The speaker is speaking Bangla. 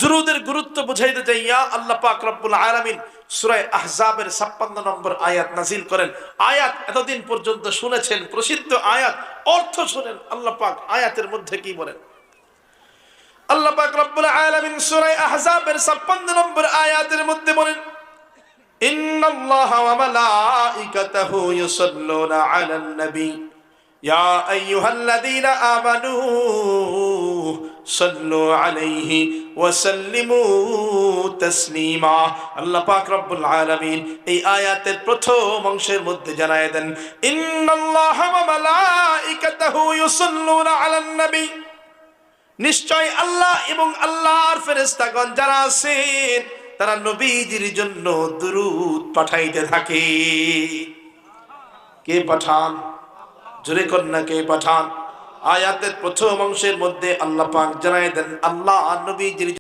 দুরূদের গুরুত্ব বুঝাইতে যাইয়া আল্লাহ পাক রব্বুল আলামিন সূরা আহজাবের 56 নম্বর আয়াত নাযিল করেন। আয়াত এতদিন পর্যন্ত শুনেছেন, প্রসিদ্ধ আয়াত, অর্থ শুনেন আল্লাহ পাক আয়াতের মধ্যে কি বলেন। আল্লাহ পাক রব্বুল আলামিন সূরা আহজাবের 56 নম্বর আয়াতের মধ্যে বলেন, ইন্নাল্লাহা ওয়া মালাইকাতাহু ইউসাল্লুনা আলান নবী ইয়া আইয়ুহাল্লাযীনা আমানু সাল্লু আলাইহি ওয়া সাল্লিমু তাসলিমা। আল্লাহ পাক রব্বুল আলামিন এই আয়াতের প্রথম অংশের মধ্যে জানায় দেন, ইন্নাল্লাহা ওয়া মালাইকাতাহু ইউসাল্লুনা আলান নবী, নিশ্চয় আল্লাহ এবং আল্লাহর ফেরেশতাগণ যারা আছেন তারা নবীজির জন্য দুরূদ পাঠাইতে থাকে। কে পাঠান? জোরে কন্যা, কে পাঠান? আয়াতের প্রথম অংশের মধ্যে আল্লাহ পাক জানায় দেন আল্লাহ নবীজির